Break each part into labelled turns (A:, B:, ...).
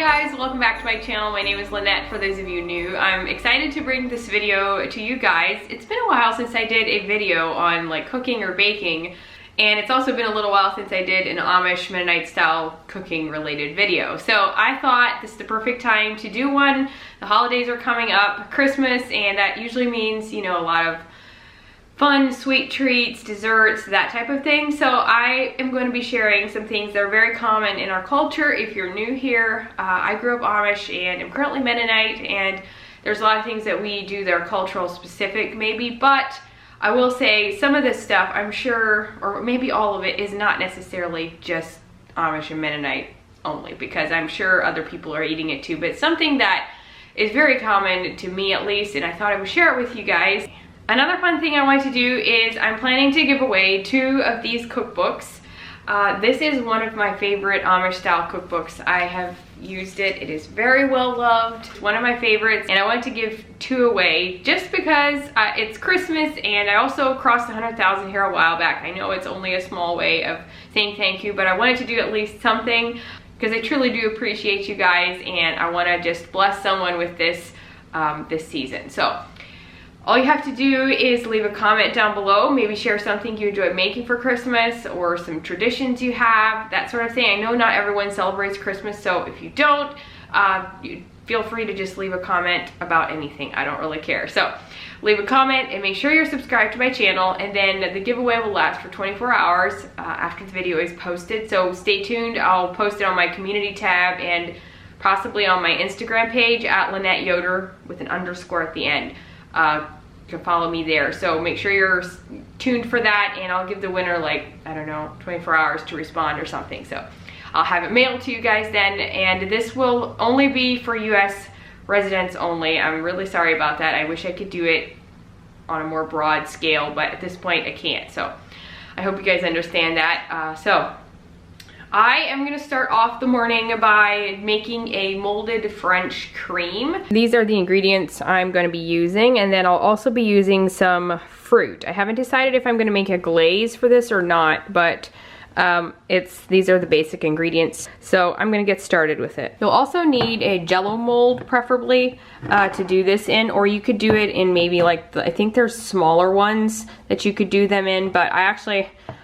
A: guys, welcome back to my channel. My name is Lynette, for those of you new. I'm excited to bring this video to you guys. It's been a while since I did a video on like cooking or baking, and it's also been a little while since I did an Amish Mennonite Style cooking related video. So I thought this is the perfect time to do one. The holidays are coming up, Christmas, and that usually means, you know, a lot of fun sweet treats, desserts, that type of thing. So I am going to be sharing some things that are very common in our culture. If you're new here, I grew up Amish and am currently Mennonite, and there's a lot of things that we do that are cultural specific maybe, but I will say some of this stuff, I'm sure, or maybe all of it, is not necessarily just Amish and Mennonite only, because I'm sure other people are eating it too, but it's something that is very common to me at least, and I thought I would share it with you guys. Another fun thing I want to do is I'm planning to give away 2 of these cookbooks. This is one of my favorite Amish style cookbooks. I have used it. It is very well loved. It's one of my favorites, and I wanted to give 2 away just because it's Christmas, and I also crossed 100,000 here a while back. I know it's only a small way of saying thank you, but I wanted to do at least something because I truly do appreciate you guys, and I want to just bless someone with this this season. So all you have to do is leave a comment down below, maybe share something you enjoy making for Christmas or some traditions you have, that sort of thing. I know not everyone celebrates Christmas, so if you don't, feel free to just leave a comment about anything. I don't really care. So leave a comment and make sure you're subscribed to my channel, and then the giveaway will last for 24 hours after the video is posted. So stay tuned. I'll post it on my community tab and possibly on my Instagram page at Lynette Yoder with an underscore at the end. You can follow me there, so make sure you're tuned for that, and I'll give the winner, like, I don't know, 24 hours to respond or something. So I'll have it mailed to you guys then, and this will only be for US residents only. I'm really sorry about that. I wish I could do it on a more broad scale, but at this point I can't. So I hope you guys understand that. So I am gonna start off the morning by making a molded French cream. These are the ingredients I'm gonna be using, and then I'll also be using some fruit. I haven't decided if I'm gonna make a glaze for this or not, but these are the basic ingredients. So I'm gonna get started with it. You'll also need a Jello mold, preferably, to do this in, or you could do it in maybe like, I think there's smaller ones that you could do them in, but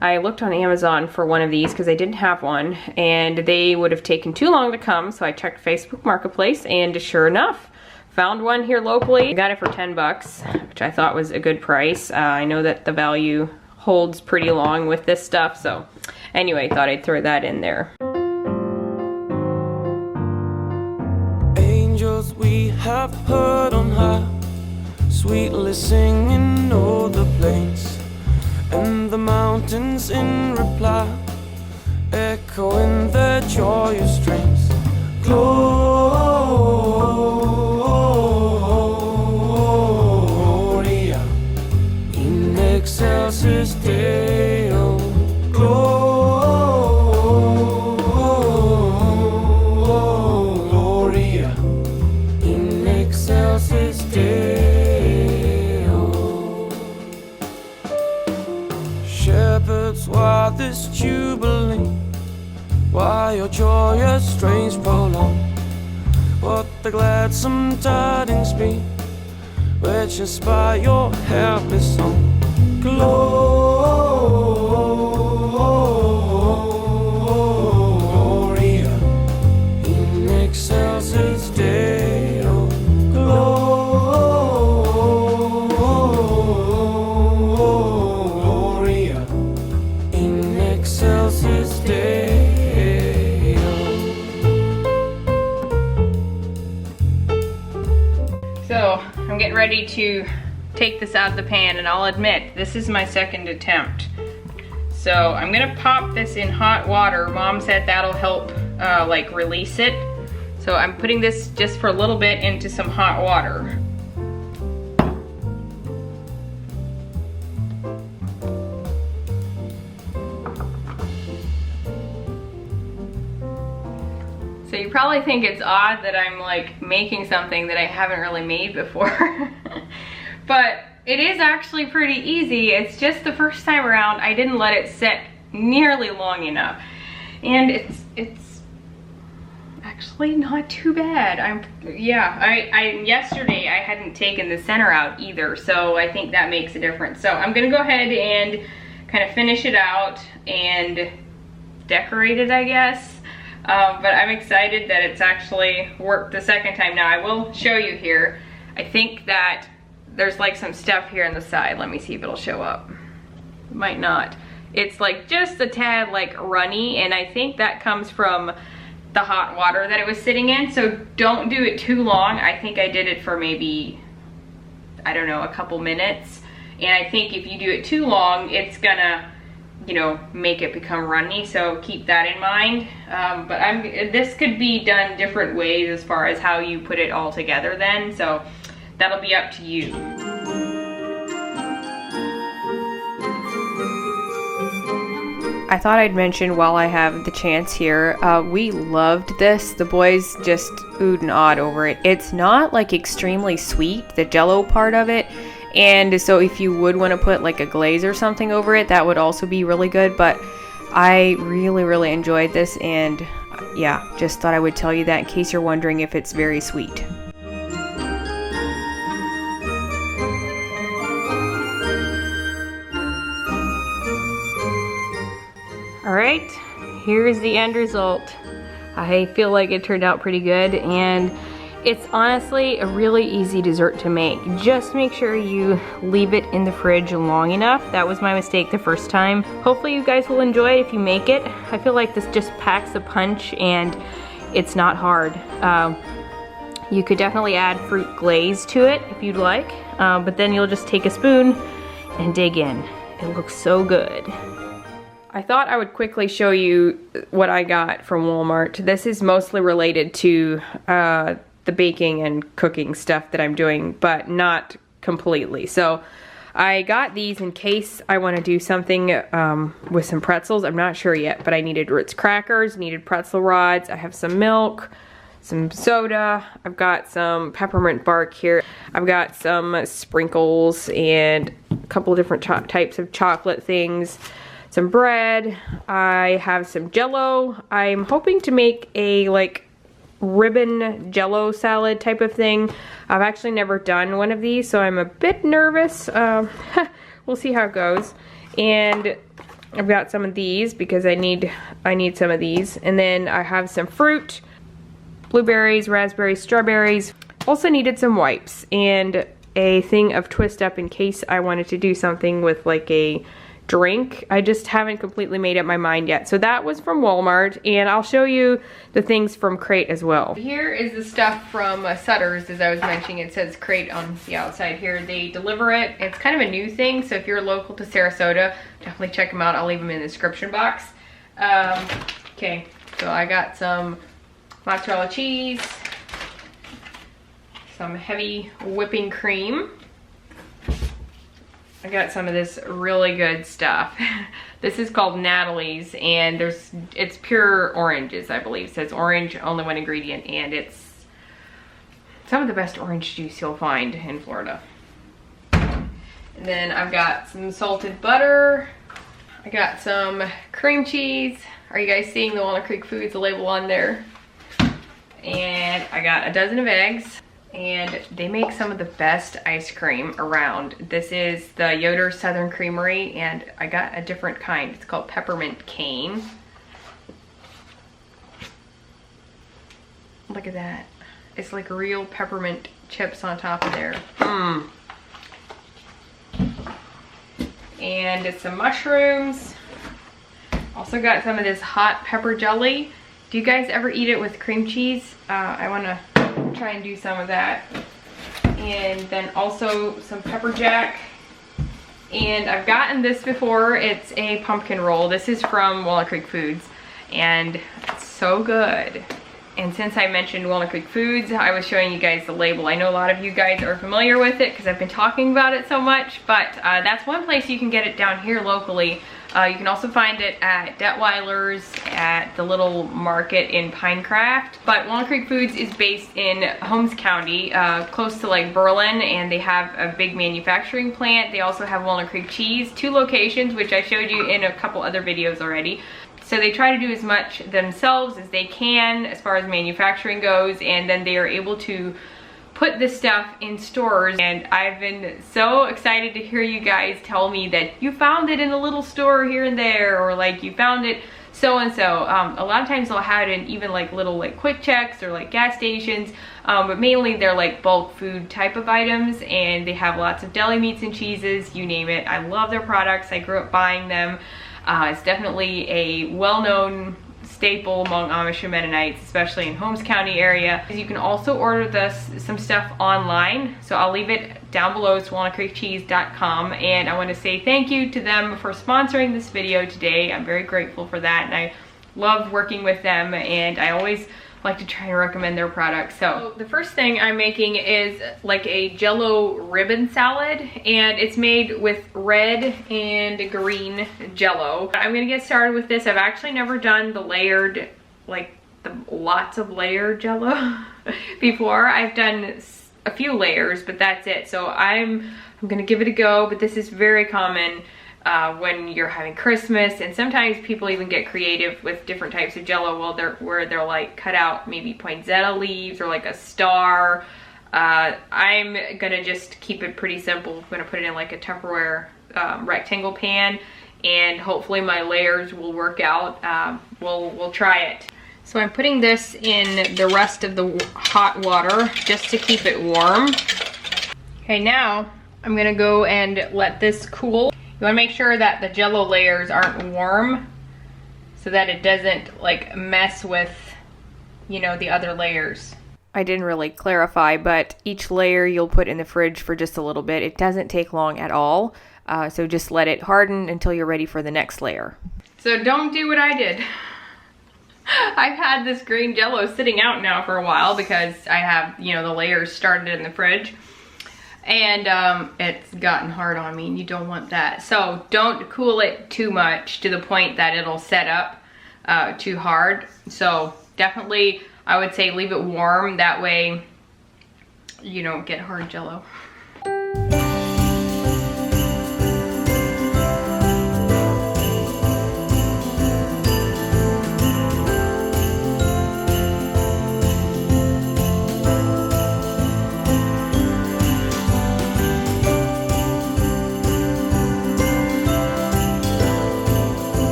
A: I looked on Amazon for one of these because I didn't have one, and they would have taken too long to come, so I checked Facebook Marketplace, and sure enough, found one here locally. I got it for 10 bucks, which I thought was a good price. I know that the value holds pretty long with this stuff, so anyway, thought I'd throw that in there.
B: Angels we have heard on high, sweetly singing o'er the plains, and the mountains in reply, echoing their joyous strains. Gloria in excelsis Deo. Gloria in excelsis Deo. Shepherds, why this jubilee? Why your joyous strains prolong? What the gladsome tidings be, which inspire your helpless song? Gloria in excelsis Deo. Gloria in excelsis Deo.
A: So I'm getting ready to take this out of the pan, and I'll admit this is my second attempt. So I'm gonna pop this in hot water. Mom said that'll help like release it. So I'm putting this just for a little bit into some hot water. So you probably think it's odd that I'm like making something that I haven't really made before. But it is actually pretty easy. It's just the first time around I didn't let it set nearly long enough. And it's actually not too bad. Yesterday I hadn't taken the center out either, so I think that makes a difference. So I'm gonna go ahead and kind of finish it out and decorate it, I guess. But I'm excited that it's actually worked the second time. Now I will show you here. I think that there's like some stuff here on the side. Let me see if it'll show up. It might not. It's like just a tad like runny, and I think that comes from the hot water that it was sitting in. So don't do it too long. I think I did it for maybe, I don't know, a couple minutes. And I think if you do it too long, it's gonna, you know, make it become runny. So keep that in mind. But this could be done different ways as far as how you put it all together then. So that'll be up to you. I thought I'd mention while I have the chance here, we loved this. The boys just oohed and awed over it. It's not like extremely sweet, the Jello part of it. And so if you would want to put like a glaze or something over it, that would also be really good. But I really, really enjoyed this, and yeah, just thought I would tell you that in case you're wondering if it's very sweet. All right, here's the end result. I feel like it turned out pretty good, and it's honestly a really easy dessert to make. Just make sure you leave it in the fridge long enough. That was my mistake the first time. Hopefully you guys will enjoy it if you make it. I feel like this just packs a punch, and it's not hard. You could definitely add fruit glaze to it if you'd like, but then you'll just take a spoon and dig in. It looks so good. I thought I would quickly show you what I got from Walmart. This is mostly related to the baking and cooking stuff that I'm doing, but not completely. So I got these in case I want to do something with some pretzels. I'm not sure yet, but I needed Ritz crackers, needed pretzel rods. I have some milk, some soda. I've got some peppermint bark here. I've got some sprinkles and a couple of different types of chocolate things. Some bread. I have some Jello. I'm hoping to make a like ribbon Jello salad type of thing. I've actually never done one of these, so I'm a bit nervous. We'll see how it goes. And I've got some of these because I need some of these. And then I have some fruit, blueberries, raspberries, strawberries. Also needed some wipes and a thing of Twist Up in case I wanted to do something with like a drink. I just haven't completely made up my mind yet. So that was from Walmart, and I'll show you the things from Crate as well. Here is the stuff from Sutter's, as I was mentioning. It says Crate on the outside here. They deliver it. It's kind of a new thing, so if you're local to Sarasota, definitely check them out. I'll leave them in the description box. Okay, so I got some mozzarella cheese, some heavy whipping cream. I got some of this really good stuff. This is called Natalie's, and it's pure oranges, I believe. It says orange, only one ingredient, and it's some of the best orange juice you'll find in Florida. And then I've got some salted butter. I got some cream cheese. Are you guys seeing the Walnut Creek Foods label on there? And I got a dozen of eggs. And they make some of the best ice cream around. This is the Yoder Southern Creamery, and I got a different kind. It's called Peppermint Cane. Look at that. It's like real peppermint chips on top of there. And some mushrooms. Also got some of this hot pepper jelly. Do you guys ever eat it with cream cheese? I want to try and do some of that. And then also some pepper jack. And I've gotten this before. It's a pumpkin roll. This is from Walnut Creek Foods, and it's so good. And since I mentioned Walnut Creek Foods, I was showing you guys the label. I know a lot of you guys are familiar with it because I've been talking about it so much, but that's one place you can get it down here locally. You can also find it at Detweiler's, at the little market in Pinecraft. But Walnut Creek Foods is based in Holmes County, close to like Berlin, and they have a big manufacturing plant. They also have Walnut Creek cheese, 2 locations, which I showed you in a couple other videos already. So they try to do as much themselves as they can as far as manufacturing goes, and then they are able to put this stuff in stores. And I've been so excited to hear you guys tell me that you found it in a little store here and there, or like you found it so and so. A lot of times they'll have it in even like little like quick checks or like gas stations, but mainly they're like bulk food type of items, and they have lots of deli meats and cheeses, you name it. I love their products. I grew up buying them. It's definitely a well-known staple among Amish and Mennonites, especially in Holmes County area. You can also order some stuff online, so I'll leave it down below. It's WalnutCreekCheese.com, and I want to say thank you to them for sponsoring this video today. I'm very grateful for that, and I love working with them, and I always like to try and recommend their products. So the first thing I'm making is like a Jello ribbon salad, and it's made with red and green Jello. I'm gonna get started with this. I've actually never done the layered, like the lots of layered Jello before. I've done a few layers, but that's it. So I'm gonna give it a go, but this is very common when you're having Christmas, and sometimes people even get creative with different types of Jello where they're like cut out maybe poinsettia leaves or like a star. I'm gonna just keep it pretty simple. I'm gonna put it in like a Tupperware rectangle pan, and hopefully my layers will work out. We'll try it. So I'm putting this in the rest of the hot water just to keep it warm. Okay, now I'm gonna go and let this cool. You wanna make sure that the Jello layers aren't warm so that it doesn't like mess with, you know, the other layers. I didn't really clarify, but each layer you'll put in the fridge for just a little bit. It doesn't take long at all, so just let it harden until you're ready for the next layer. So don't do what I did. I've had this green Jello sitting out now for a while because I have, you know, the layers started in the fridge. And it's gotten hard on me, and you don't want that. So don't cool it too much to the point that it'll set up too hard. So definitely, I would say leave it warm. That way you don't get hard Jello.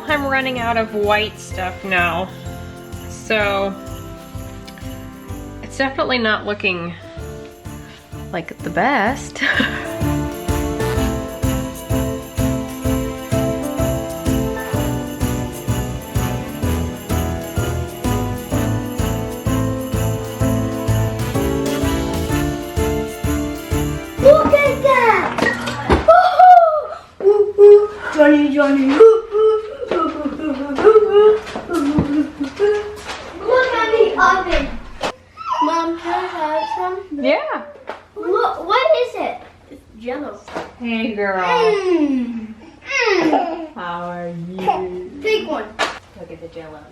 A: I'm running out of white stuff now, so it's definitely not looking like the best.
C: Look at that! Woohoo! Johnny, Johnny. Look at the oven. Mom, can I have some?
A: Yeah.
C: Look, what is it? It's Jello.
A: Hey girl. How are you?
C: Big one.
A: Look at the Jello.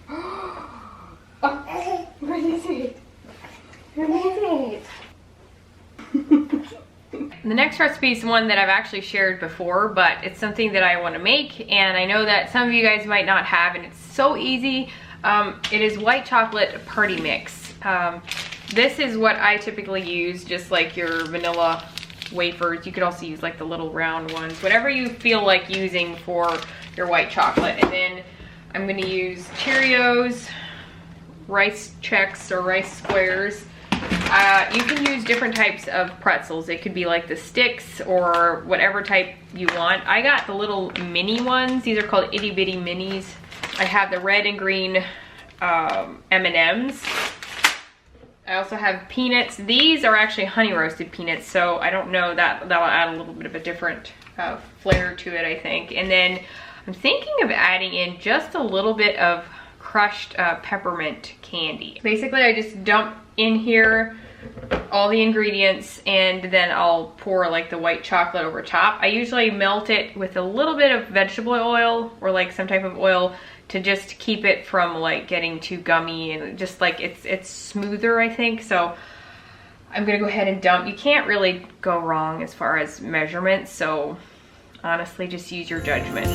A: Oh, what is it? What is it? The next recipe is one that I've actually shared before, but it's something that I want to make, and I know that some of you guys might not have, and it's so easy. It is white chocolate party mix. This is what I typically use, just like your vanilla wafers. You could also use like the little round ones, whatever you feel like using for your white chocolate. And then I'm going to use Cheerios, rice checks or rice squares. You can use different types of pretzels. It could be like the sticks or whatever type you want. I got the little mini ones. These are called itty bitty minis. I have the red and green M&Ms. I also have peanuts. These are actually honey roasted peanuts, so I don't know, that'll add a little bit of a different flair to it, I think. And then I'm thinking of adding in just a little bit of crushed peppermint candy. Basically, I just dump in here all the ingredients, and then I'll pour like the white chocolate over top. I usually melt it with a little bit of vegetable oil or like some type of oil to just keep it from like getting too gummy, and just like it's smoother, I think. So I'm gonna go ahead and dump. You can't really go wrong as far as measurements, so honestly, just use your judgment.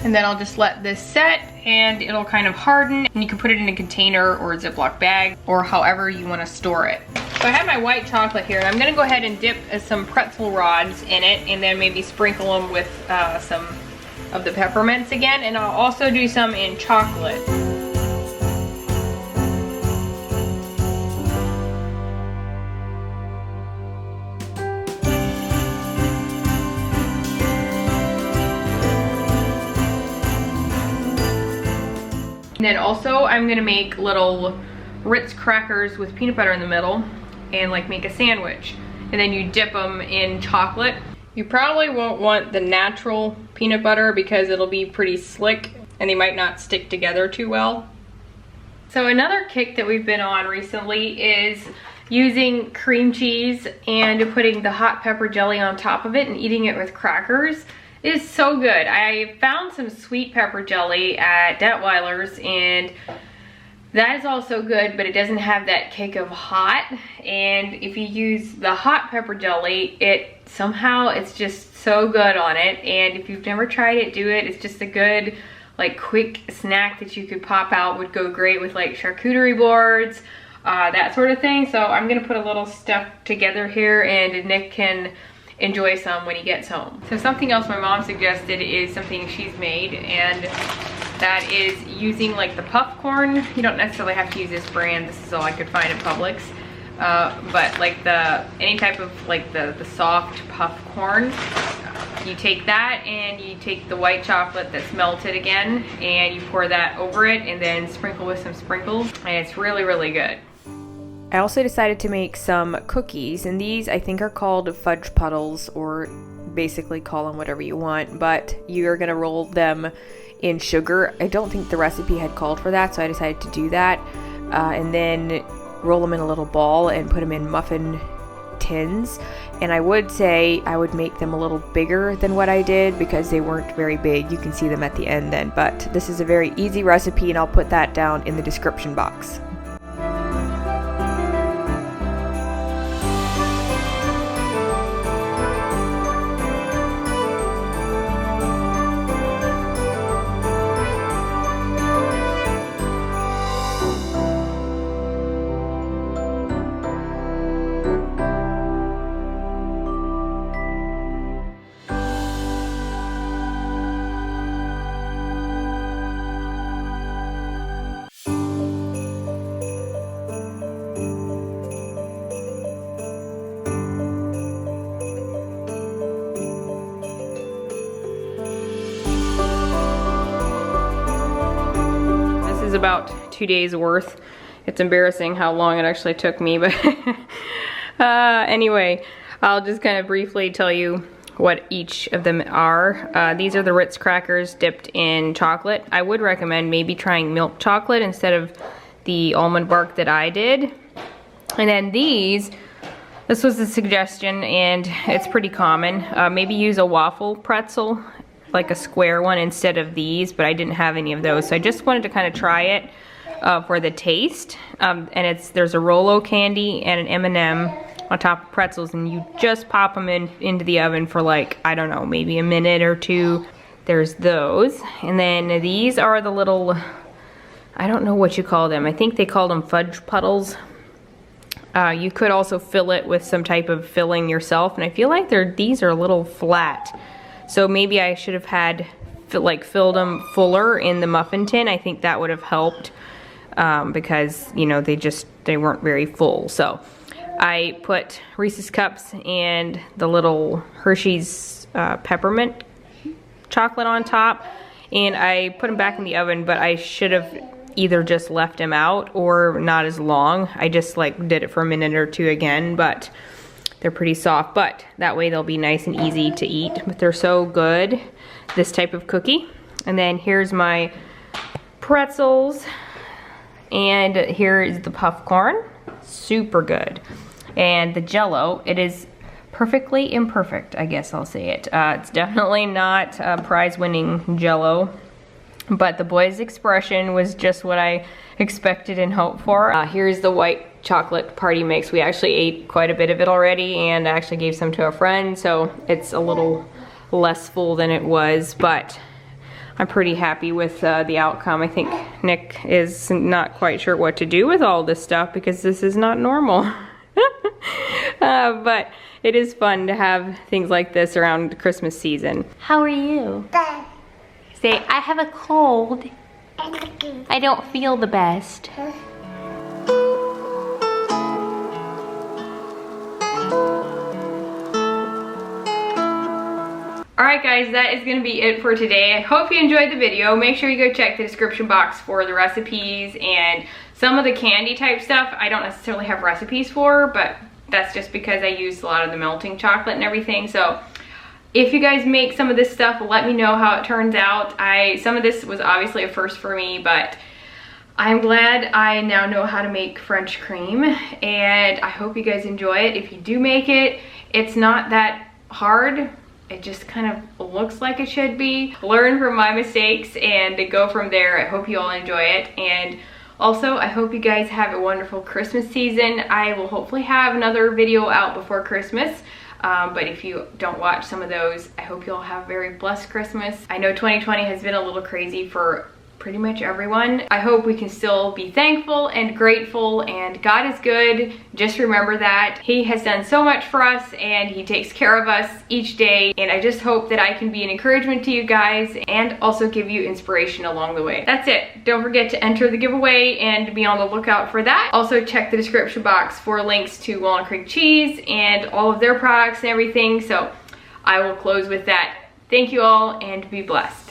A: And then I'll just let this set and it'll kind of harden, and you can put it in a container or a Ziploc bag or however you want to store it. So I have my white chocolate here, and I'm gonna go ahead and dip some pretzel rods in it and then maybe sprinkle them with some of the peppermints again, and I'll also do some in chocolate. And then also I'm gonna make little Ritz crackers with peanut butter in the middle and like make a sandwich. And then you dip them in chocolate. You probably won't want the natural peanut butter because it'll be pretty slick and they might not stick together too well. So another kick that we've been on recently is using cream cheese and putting the hot pepper jelly on top of it and eating it with crackers. It is so good. I found some sweet pepper jelly at Detweiler's, and that is also good, but it doesn't have that kick of hot. And if you use the hot pepper jelly, it's just so good on it. And if you've never tried it, do it. It's just a good, like, quick snack that you could pop out. Would go great with like charcuterie boards, that sort of thing. So I'm gonna put a little stuff together here, and Nick can enjoy some when he gets home. So something else my mom suggested is something she's made, and that is using like the puff corn. You don't necessarily have to use this brand. This is all I could find at Publix. But like any type of like the soft puff corn, you take that and you take the white chocolate that's melted again and you pour that over it and then sprinkle with some sprinkles, and it's really, really good.
D: I also decided to make some cookies, and these I think are called fudge puddles, or basically call them whatever you want, but you're gonna roll them in sugar. I don't think the recipe had called for that, so I decided to do that, and then roll them in a little ball and put them in muffin tins. And I would say I would make them a little bigger than what I did because they weren't very big. You can see them at the end then, but this is a very easy recipe, and I'll put that down in the description box.
A: About 2 days worth. It's embarrassing how long it actually took me, but anyway, I'll just kind of briefly tell you what each of them are. These are the Ritz crackers dipped in chocolate. I would recommend maybe trying milk chocolate instead of the almond bark that I did. And then this was a suggestion, and it's pretty common. Maybe use a waffle pretzel, like a square one, instead of these, but I didn't have any of those, so I just wanted to kind of try it for the taste. And there's a Rolo candy and an M&M on top of pretzels, and you just pop them into the oven for like, I don't know, maybe a minute or two. There's those, and then these are the little, I don't know what you call them. I think they call them fudge puddles. You could also fill it with some type of filling yourself, and I feel like these are a little flat. So maybe I should have had filled them fuller in the muffin tin. I think that would have helped because, you know, they weren't very full. So I put Reese's Cups and the little Hershey's peppermint chocolate on top, and I put them back in the oven, but I should have either just left them out or not as long. I just like did it for a minute or two again, but they're pretty soft, but that way they'll be nice and easy to eat. But they're so good, this type of cookie. And then here's my pretzels, and here is the puff corn. Super good. And the Jello, it is perfectly imperfect, I guess I'll say it. It's definitely not prize-winning Jello, but the boys' expression was just what I expected and hoped for. Here's the white chocolate party mix. We actually ate quite a bit of it already, and I actually gave some to a friend, so it's a little less full than it was, but I'm pretty happy with the outcome. I think Nick is not quite sure what to do with all this stuff because this is not normal. But it is fun to have things like this around the Christmas season. How are you?
C: Bye.
A: Say, I have a cold. I don't feel the best. Alright guys, that is going to be it for today. I hope you enjoyed the video. Make sure you go check the description box for the recipes and some of the candy type stuff I don't necessarily have recipes for, but that's just because I used a lot of the melting chocolate and everything. So if you guys make some of this stuff, let me know how it turns out. Some of this was obviously a first for me, but I'm glad I now know how to make French cream, and I hope you guys enjoy it. If you do make it, it's not that hard. It just kind of looks like it should be. Learn from my mistakes and go from there. I hope you all enjoy it, and also I hope you guys have a wonderful Christmas season. I will hopefully have another video out before Christmas, but if you don't watch some of those, I hope you all have a very blessed Christmas. I know 2020 has been a little crazy for pretty much everyone. I hope we can still be thankful and grateful, and God is good. Just remember that He has done so much for us and He takes care of us each day, and I just hope that I can be an encouragement to you guys and also give you inspiration along the way. That's it. Don't forget to enter the giveaway and be on the lookout for that. Also check the description box for links to Walnut Creek Cheese and all of their products and everything. So I will close with that. Thank you all and be blessed.